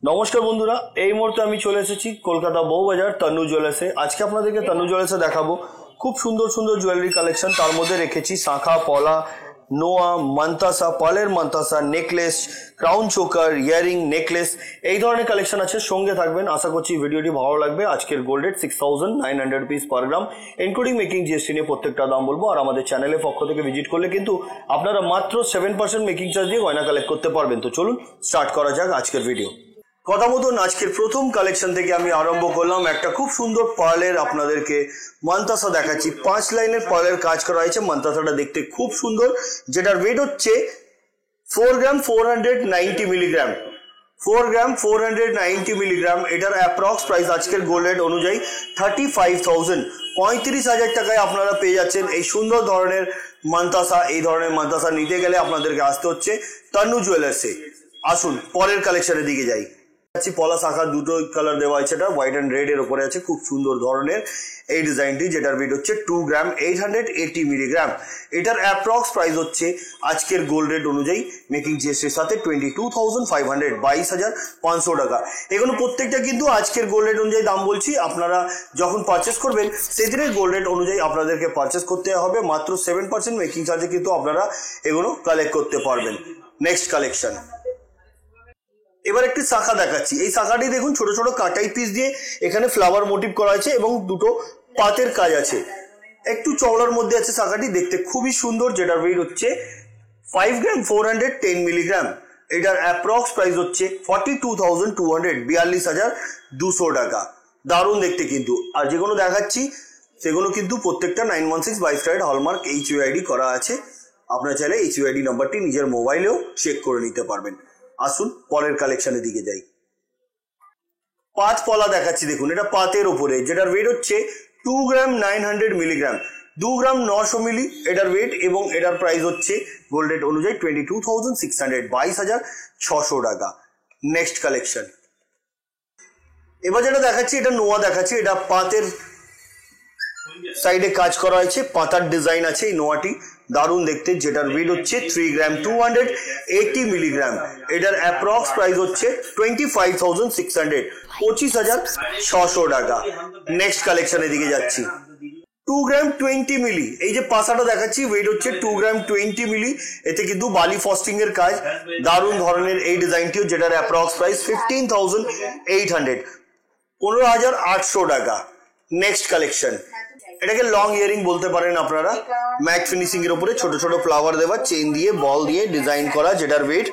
নমস্কার বন্ধুরা, এই মুহূর্তে আমি চলে এসেছি কলকাতা বউবাজার তন্নু জুয়েলার্সে। আজকে আপনাদেরকে তন্নু জুয়েলার্সে দেখাবো খুব সুন্দর সুন্দর জুয়েলারি কালেকশন। তার মধ্যে রেখেছি শাঁখা, পলা, নোয়া, মান্তাসা, পালের mantasha, necklace, crown choker, earring, necklace, এই ধরনের কালেকশন আছে। সঙ্গে থাকবেন, আশা করছি ভিডিওটি ভালো লাগবে। আজকের গোল্ড রেট 6900 রুপিস পার গ্রাম, ইনক্লুডিং মেকিং জিএসটি নিয়ে প্রত্যেকটা দাম বলবো। আর আমাদের চ্যানেলের পক্ষ থেকে ভিজিট করলে কিন্তু আপনারা মাত্র 7% মেকিং চার্জ দিয়ে গয়না কালেক্ট করতে পারবেন। তো চলুন স্টার্ট করা যাক আজকের ভিডিও। কথা মতন আজকের প্রথম কালেকশন থেকে আমি আরম্ভ করলাম। একটা খুব সুন্দর পার্লের আপনাদেরকে মান্তাসা দেখাচ্ছি। 5 লাইনের পার্লের কাজ করা হয়েছে। মান্তাসাটা দেখতে খুব সুন্দর, যেটার ওয়েট হচ্ছে 4 গ্রাম 490 মিলিগ্রাম। 4 গ্রাম 490 মিলিগ্রাম। এটার অ্যাপ্রক্স প্রাইস আজকের গোল্ড রেট অনুযায়ী 35,000, 35,000 টাকায় আপনারা পেয়ে যাচ্ছেন এই সুন্দর ধরনের মান্তাসা। এই ধরনের মান্তাসা নিতে গেলে আপনাদেরকে আসতে হচ্ছে তন্নু জুয়েলার্সে। আসুন পরের কালেকশনের দিকে যাই। পলা শাখা দুটো কালার দেওয়া আছে, এটা হোয়াইট অ্যান্ড রেড এর উপরে আছে। খুব সুন্দর ধরনের এই ডিজাইনটি, যেটার ওয়েট হচ্ছে 2 গ্রাম 880 মিলিগ্রাম। এটার অ্যাপ্রক্স প্রাইস হচ্ছে আজকের গোল্ড রেট অনুযায়ী মেকিং জিএসটির সাথে 22,500, 22,500 টাকা। এগুলো প্রত্যেকটা কিন্তু আজকের গোল্ড রেট অনুযায়ী দাম বলছি। আপনারা যখন পারচেস করবেন সেদিনের গোল্ড রেট অনুযায়ী আপনাদেরকে পারচেস করতে হবে। মাত্র 7% মেকিং চার্জে কিন্তু আপনারা এগুলো কালেক্ট করতে পারবেন। নেক্সট কালেকশন, এবার একটি শাখা দেখাচ্ছি। এই শাখাটি দেখুন, ছোট ছোট কাটাই পিস দিয়ে এখানে ফ্লাওয়ার মোটিভ করা হয়েছে এবং দুটো পাতের কাজ আছে। একটু চওড়ার মধ্যে আছে শাখাটি, দেখতে খুবই সুন্দর, যেটার ওয়েট হচ্ছে 5 গ্রাম 410 মিলিগ্রাম। এটার অ্যাপ্রক্স প্রাইস হচ্ছে 42,200, 42,200 টাকা। দারুণ দেখতে কিন্তু। আর যেগুলো দেখাচ্ছি সেগুলো কিন্তু প্রত্যেকটা 916 22 ক্যারেট হলমার্ক HUID করা আছে। আপনারা চাইলে HUID নাম্বারটি নিজের মোবাইলেও চেক করে নিতে পারবেন। আসুন পরের কালেকশনের দিকে যাই। পাঁচ পলা দেখাচ্ছি, দেখুন এটা পাতের উপরে, যেটার ওয়েট হচ্ছে 2 গ্রাম 900 মিলিগ্রাম, 2 গ্রাম 900 মিলি এটার ওয়েট, এবং এটার প্রাইস হচ্ছে গোল্ড রেট অনুযায়ী 22,600, 22,600 টাকা। নেক্সট কালেকশন, এবার যেটা দেখাচ্ছি এটা নোয়া দেখাচ্ছি। এটা পাতের সাইডে কাজ করা হয়েছে, পাতার ডিজাইন আছে এই নোয়াটি, দারুণ দেখতে, যেটার ওয়েট হচ্ছে 3 গ্রাম 280 মিলিগ্রাম। এটার অ্যাপ্রক্স প্রাইস হচ্ছে 25,600, 25,600 টাকা। নেক্সট কালেকশনের দিকে যাচ্ছি। 2 গ্রাম 20 মিলি, এই যে পাসাটা দেখাচ্ছি ওয়েট হচ্ছে 2 গ্রাম 20 মিলি। এতে কিন্তু বালি ফস্টিং এর কাজ, দারুণ ধরনের এই ডিজাইনটিও, যেটার অ্যাপ্রক্স প্রাইস 15,800, 15,800 টাকা। নেক্সট কালেকশন, এটাকে লং ইয়ারিং বলতে পারেন আপনারা। ম্যাট ফিনিশিং এর উপরে ছোট ছোট ফ্লাওয়ার দেওয়া, চেন দিয়ে বল দিয়ে ডিজাইন করা, যেটার ওয়েট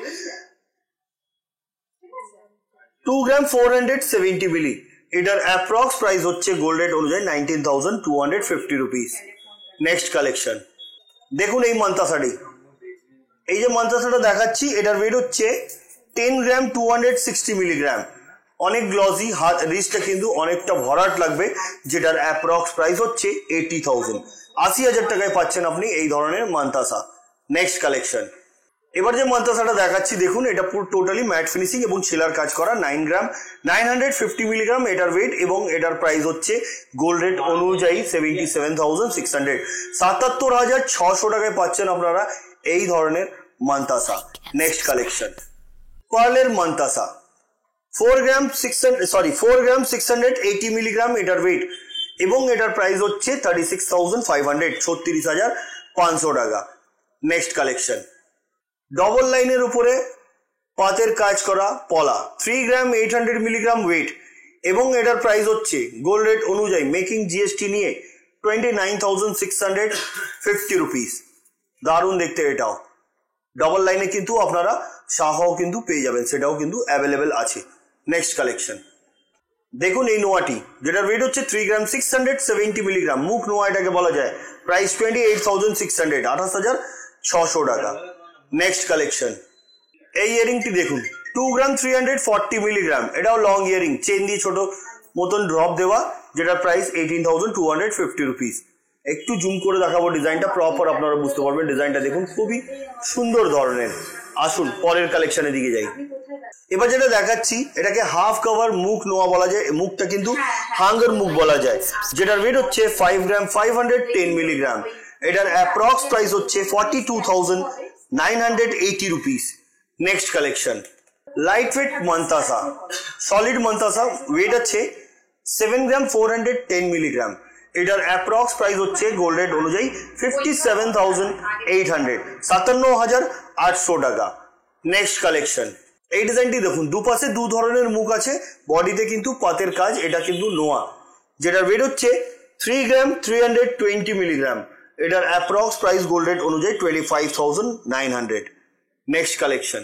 2 গ্রাম 470 মিলি। এটার অ্যাপ্রক্স প্রাইস হচ্ছে গোল্ড রেট অনুযায়ী 19,250 রুপিস। নেক্সট কালেকশন, দেখুন এই মান্তাসাটি, এই যে মান্তাসাটা দেখাচ্ছি এটার ওয়েট হচ্ছে 10 গ্রাম 260 মিলিগ্রাম। অনেক গ্লসি, হাত রিস্টটা কিন্তু অনেকটা ভরাট লাগবে, যেটার অ্যাপ্রক্স প্রাইস হচ্ছে 80,000, 80,000 টাকায় পাচ্ছেন আপনি এই ধরনের মান্তাসা। নেক্সট কালেকশন, এবার যে মান্তাসাটা দেখাচ্ছি দেখুন, এটা পুরো টোটালি ম্যাট ফিনিশিং এবং ছিলার কাজ করা, 9 গ্রাম 950 মিলিগ্রাম এটার ওয়েট, এবং এটার প্রাইস হচ্ছে গোল্ড রেট অনুযায়ী 77,600, 77,600 টাকায় পাচ্ছেন আপনারা এই ধরনের মান্তাসা। নেক্সট কালেকশন, পার্লের মান্তাসা, 4 গ্রাম 680 মিলিগ্রাম এটার ওয়েট, এবং এটার প্রাইস হচ্ছে 36,500, 36,500 টাকা। নেক্সট কালেকশন, ডবল লাইনের উপরে পাতের কাজ করা পলা, 3 গ্রাম 800 মিলিগ্রাম ওয়েট, এবং এটার প্রাইস হচ্ছে গোল্ড রেট অনুযায়ী মেকিং জিএসটি নিয়ে 29,650 রুপিস। দারুণ দেখতে এটাও। ডবল লাইনে কিন্তু আপনারা শাহাও কিন্তু পেয়ে যাবেন, সেটাও কিন্তু অ্যাভেলেবেল আছে। নেক্সট কালেকশন, দেখুন এই নোয়াটি, যেটার ওয়েট হচ্ছে 3 গ্রাম 670 মিলিগ্রাম, মুখ নোয়া এটাকে বলা যায়। প্রাইস 28,600, 28,600 টাকা। নেক্সট কালেকশন, এই ইয়ারিংটি দেখুন, 2 গ্রাম 340 মিলিগ্রাম, এটাও লং ইয়ারিং, চেন দিয়ে ছোট মতন ড্রপ দেওয়া, যেটার প্রাইস 18,250 রুপিস। একটু জুম করে দেখাবো ডিজাইনটা, প্রপার আপনারা বুঝতে পারবেন। ডিজাইনটা দেখুন, খুবই সুন্দর ধরনের। আসুন পরের কালেকশনের দিকে যাই। এবার যেটা দেখাচ্ছি এটাকে হাফ কভার মুখ নোয়া বলা যায়, মুখটা কিন্তু হাঙ্গার মুখ বলা যায়, যেটার ওয়েট হচ্ছে 5 গ্রাম 510 মিলিগ্রাম। এটার অ্যাপ্রক্স প্রাইস হচ্ছে 42,980 rupees. Next collection, light weight মান্তাসা, সলিড মান্তাসা, ওয়েট আছে 7 গ্রাম 410 মিলিগ্রাম। এটার অ্যাপ্রক্স প্রাইস হচ্ছে গোল্ড রেট অনুযায়ী 57,800, 57,800 টাকা। নেক্সট কালেকশন, এই ডিজাইনটি দেখুন, দুপাশে দু ধরনের মুখ আছে, বডিতে কিন্তু পাতের কাজ, এটা কিন্তু নোয়া, যেটার ওয়েট হচ্ছে 3 গ্রাম 320 মিলিগ্রাম। এটার অ্যাপ্রক্স প্রাইস গোল্ড রেট অনুযায়ী 25,900। নেক্সট কালেকশন,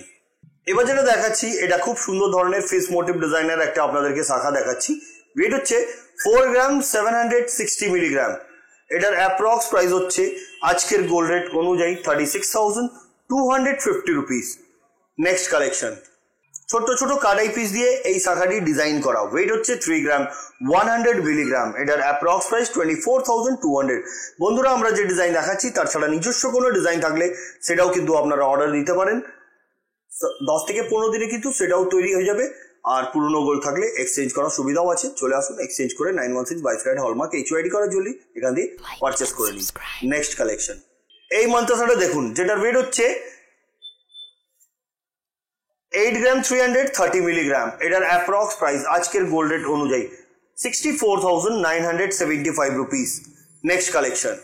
এবার যেটা দেখাচ্ছি এটা খুব সুন্দর ধরনের ফিস মোটিভ ডিজাইনের একটা আপনাদেরকে শাখা দেখাচ্ছি। ওয়েট হচ্ছে 4 গ্রাম 760 মিলিগ্রাম। এটার অ্যাপ্রক্স প্রাইস হচ্ছে আজকের গোল্ড রেট অনুযায়ী 36,250 রুপিস। নেক্সট কালেকশন, ছোট ছোট কাটাই পিস দিয়ে এই শাখাটি ডিজাইন করা, ওয়েট হচ্ছে 3 গ্রাম 100 মিলিগ্রাম। এটার অ্যাপ্রক্স প্রাইস 24,200। বন্ধুরা, আমরা যে ডিজাইন দেখাচ্ছি তার ছাড়া নিজস্ব কোনো ডিজাইন থাকলে সেটাও কিন্তু আপনারা অর্ডার দিতে পারেন, 10 থেকে 15 দিনে কিন্তু সেটাও তৈরি হয়ে যাবে। আর পুরনো গোল্ড থাকলে এক্সচেঞ্জ করার সুবিধাও আছে, চলে আসুন এক্সচেঞ্জ করে 916 বাইফ্রাইড হলমার্ক HYD করার জন্য এখান দিয়ে পারচেস করে নিন। নেক্সট কালেকশন, এই মান্তাসাটা দেখুন, যেটার ওয়েট হচ্ছে 8 গ্রাম 330 মিলিগ্রাম। এটার অ্যাপ্রক্স প্রাইস আজকের গোল্ড রেট অনুযায়ী 64,975 রুপিস। নেক্সট কালেকশন,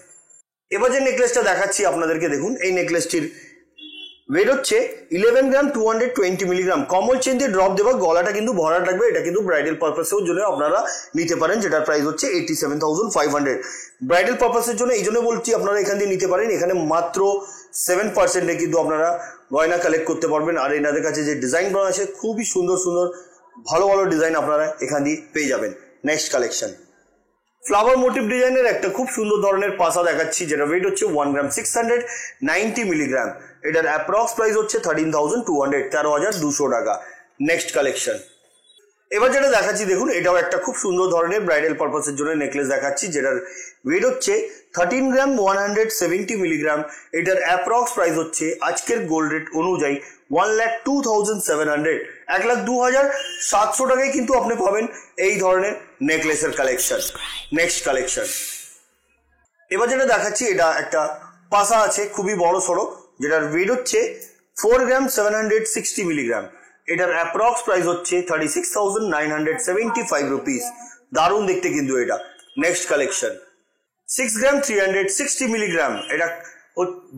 এবার যে নেকলেসটা দেখাচ্ছি আপনাদেরকে দেখুন, এই নেকলেসটির ওয়েট হচ্ছে 11 গ্রাম 220 মিলিগ্রাম। কমল চেন দিয়ে ড্রপ দেওয়া, গলাটা কিন্তু ভরা থাকবে, এটা কিন্তু ব্রাইডাল পারপাসের জন্য আপনারা নিতে পারেন, যেটার প্রাইস হচ্ছে 87,500। ব্রাইডাল পারপাসের জন্য এই জন্য বলছি আপনারা এখান দিয়ে নিতে পারেন, এখানে মাত্র 7% কিন্তু আপনারা গয়না কালেক্ট করতে পারবেন। আর এনাদের কাছে যে ডিজাইনগুলো আছে খুবই সুন্দর সুন্দর ভালো ভালো ডিজাইন আপনারা এখান দিয়ে পেয়ে যাবেন। নেক্সট কালেকশন, ফ্লাওয়ার মোটিভ ডিজাইনের একটা খুব সুন্দর ধরনের পাসা দেখাচ্ছি, যেটা ওয়েট হচ্ছে 1 গ্রাম 690 মিলিগ্রাম। এটার অ্যাপ্রক্স প্রাইস হচ্ছে 13,200, 13,200 টাকা। নেক্সট কালেকশন, এবার যেটা দেখাচ্ছি দেখুন, এটাও একটা খুব সুন্দর ধরনের ব্রাইডাল পারপাসের জন্য নেকলেস দেখাচ্ছি, যেটার ওয়েট হচ্ছে 13 গ্রাম 170 মিলিগ্রাম। এটার অ্যাপ্রক্স প্রাইস হচ্ছে আজকের গোল্ড রেট অনুযায়ী 1,02,700, 1,02,700 টাকায় কিন্তু আপনি পাবেন এই ধরনের নেকলেসের কালেকশন। নেক্সট কালেকশন, এবার যেটা দেখাচ্ছি এটা একটা পাসা আছে খুবই বড় সড়ো, যেটার ওয়েট হচ্ছে 4 গ্রাম 760 মিলিগ্রাম। এটার অ্যাপ্রক্স প্রাইস হচ্ছে 36,975 রুপিস। দারুণ দেখতে কিন্তু এটা। নেক্সট কালেকশন, 6 গ্রাম 360 মিলিগ্রাম। এটা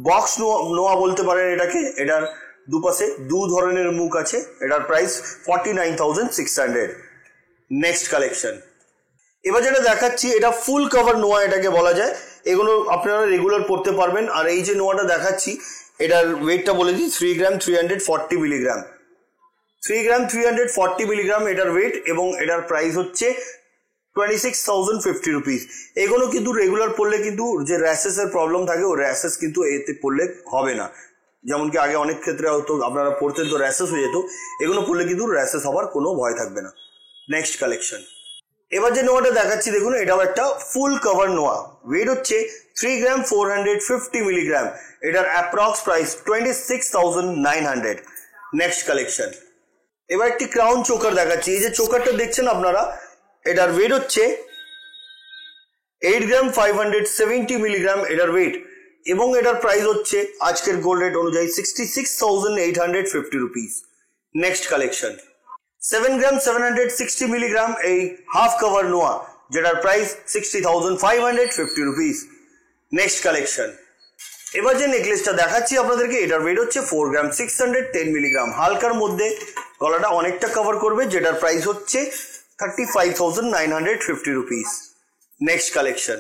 বক্স নোয়া বলতে পারেন এটাকে, এটার দুপাশে দু ধরনের মুখ আছে, এটার প্রাইস 49,600। নেক্সট কালেকশন, এবার যেটা দেখাচ্ছি এটা ফুল কভার নোয়া এটাকে বলা যায়, এগুলো আপনারা রেগুলার পড়তে পারবেন। আর এই যে নোয়াটা দেখাচ্ছি এটার ওয়েটটা বলে দিই, 3 গ্রাম 340 মিলিগ্রাম। 3 গ্রাম 340 মিলিগ্রাম এটার ওয়েট, এবং এটার প্রাইস হচ্ছে 26,050 রুপিস। এগুলো কিন্তু রেগুলার পড়লে কিন্তু যে র্যাশেসের প্রবলেম থাকে ও র্যাশেস কিন্তু এতে পড়লে হবে না, যেমন কি আগে অনেক ক্ষেত্রে হতো আপনারা পড়তেন তো র্যাশেস হয়ে যেত, এগুলো পড়লে কিন্তু র্যাশেস হওয়ার কোনো ভয় থাকবে না। নেক্সট কালেকশন, এবার যে নোয়াটা দেখাচ্ছি দেখুন, এটাও একটা ফুল কভার নোয়া, ওয়েট হচ্ছে 3 গ্রাম 450 মিলিগ্রাম। এটার অ্যাপ্রক্স প্রাইস 26,900। নেক্সট কালেকশন, এবার একটি ক্রাউন চোকার দেখাচ্ছি। এই যে চোকারটা দেখছেন আপনারা, এটার ওয়েট হচ্ছে 8 গ্রাম 570 মিলিগ্রাম এটার ওয়েট, এবং এটার প্রাইস হচ্ছে আজকের গোল্ড রেট অনুযায়ী 66,850 রুপিস। নেক্সট কালেকশন, 7 গ্রাম 760 মিলিগ্রাম এই হাফ কভার নোয়া, যেটার প্রাইস 60,550 রুপিস। নেক্সট কালেকশন, এবার যে নেকলেসটা দেখাচ্ছি আপনাদেরকে, এটার ওয়েট হচ্ছে 4 গ্রাম 610 মিলিগ্রাম। হালকার মধ্যে গলাটা অনেকটা কভার করবে, যেটার প্রাইস হচ্ছে 35,950 রুপিস। নেক্সট কালেকশন,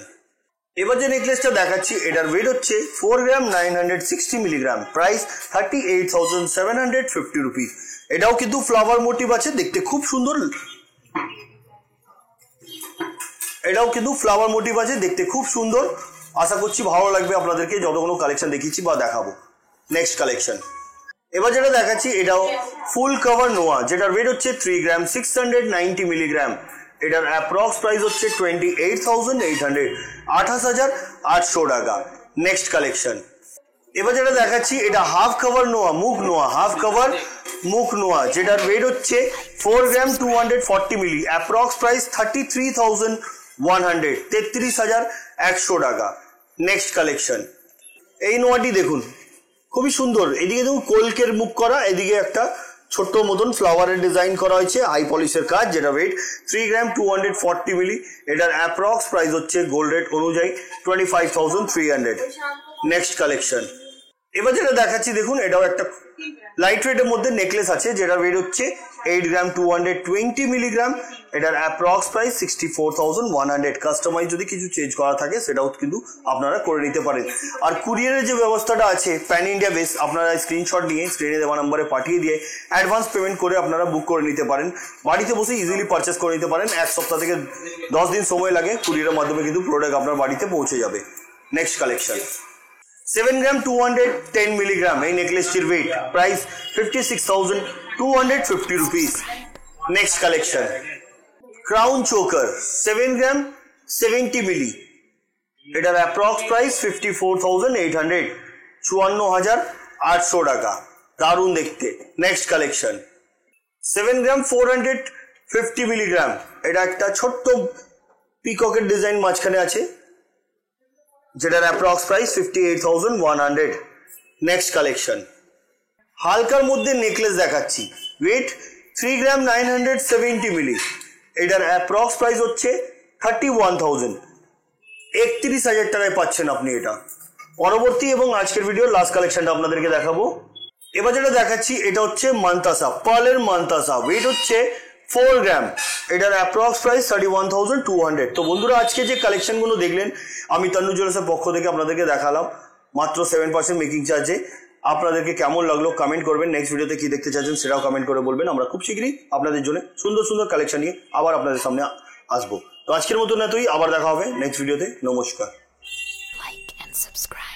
এবার যে নেকলেসটা দেখাচ্ছি এটার ওয়েট হচ্ছে 4 গ্রাম 960 মিলিগ্রাম, প্রাইস 38,750 রুপিস। এটাও কিন্তু ফ্লাওয়ার মোটিভ আছে, দেখতে খুব সুন্দর। এটাও কিন্তু ফ্লাওয়ার মোটিভ আছে, দেখতে খুব সুন্দর। আশা করছি ভালো লাগবে আপনাদেরকে যতগুলো কালেকশন দেখিয়েছি বা দেখাবো। নেক্সট কালেকশন, এবার যেটা দেখাচ্ছি এটাও ফুল কভার নোয়া, যেটার ওয়েট হচ্ছে 3 গ্রাম 690 মিলিগ্রাম। এটার অ্যাপ্রক্স প্রাইস হচ্ছে 28,800, 28,800 টাকা। নেক্সট কালেকশন, এবার যেটা দেখাচ্ছি এটা হাফ কভার নোয়া, মুখ নোয়া, হাফ কভার মুখ নোয়া, যেটার ওয়েট হচ্ছে 4 গ্রাম 240 মিলি। অ্যাপ্রক্স প্রাইস 33,100, 33,100 টাকা। নেক্সট কালেকশন, এই নোয়াটি দেখুন খুবই সুন্দর, এদিকে দেখুন কলকের মুখ করা, এদিকে একটা ছোট্ট মতন ফ্লাওয়ারের ডিজাইন করা হয়েছে, আই পলিশের কাজ, যেটা ওয়েট 3 গ্রাম 240 মিলি। এটার অ্যাপ্রক্স প্রাইস হচ্ছে গোল্ড রেট অনুযায়ী 25,300। নেক্সট কালেকশন, এবার যেটা দেখাচ্ছি দেখুন, এটাও একটা লাইট ওয়েটের মধ্যে নেকলেস আছে, যেটা ওয়েট হচ্ছে 8 গ্রাম 220 মিলিগ্রাম। এটার অ্যাপ্রক্স প্রাইস 64,100। কাস্টমাইজ যদি কিছু চেঞ্জ করা থাকে সেটাও কিন্তু আপনারা করে নিতে পারেন। আর কুরিয়ারের যে ব্যবস্থাটা আছে প্যান ইন্ডিয়া বেস, আপনারা স্ক্রিনশট নিয়ে স্ক্রিনে দেওয়া নাম্বারে পাঠিয়ে দিয়ে অ্যাডভান্স পেমেন্ট করে আপনারা বুক করে নিতে পারেন। বাড়িতে বসে ইজিলি পারচেস করে নিতে পারেন। 1 সপ্তাহ থেকে 10 দিন সময় লাগে, কুরিয়ারের মাধ্যমে কিন্তু প্রোডাক্ট আপনার বাড়িতে পৌঁছে যাবে। নেক্সট কালেকশন, 7 গ্রাম 210 মিলিগ্রাম এই নেকলেসটির weight, price 56,250 rupees. Next collection, crown choker 7 gram 70 milli. এটার অ্যাপ্রক্স প্রাইস 54,800, 54,800 টাকা। দারুণ দেখতে। Next collection, 7 gram 450 milligram. এটা একটা ছোট্ট পিককের ডিজাইন মাঝখানে আছে, যেটার অ্যাপ্রক্স প্রাইস 58,100। নেক্সট কালেকশন, হালকার মধ্যে নেকলেস দেখাচ্ছি, ওয়েট 3 গ্রাম 970 মিলি। এটার অ্যাপ্রক্স প্রাইস হচ্ছে 31,000, 31,000 টাকায় পাচ্ছেন আপনি এটা। পরবর্তী এবং আজকের ভিডিও লাস্ট কালেকশনটা আপনাদেরকে দেখাবো। এবার যেটা দেখাচ্ছি এটা হচ্ছে মান্তাসা, পার্লের মান্তাসা, ওয়েট হচ্ছে 4 গ্রাম। এটার অ্যাপ্রক্স প্রাইস 31,200। তো বন্ধুরা, আজকে যে কালেকশনগুলো দেখলেন আমি তান্নু জুয়েলার্সের পক্ষ থেকে আপনাদেরকে দেখালাম মাত্র 7% মেকিং চার্জে। আপনাদেরকে কেমন লাগলো কমেন্ট করবেন। নেক্সট ভিডিওতে কি দেখতে চাইছেন সেটাও কমেন্ট করে বলবেন। আমরা খুব শীঘ্রই আপনাদের জন্য সুন্দর সুন্দর কালেকশন নিয়ে আবার আপনাদের সামনে আসবো। তো আজকের মতন এতই, আবার দেখা হবে নেক্সট ভিডিওতে। নমস্কার। Like and subscribe.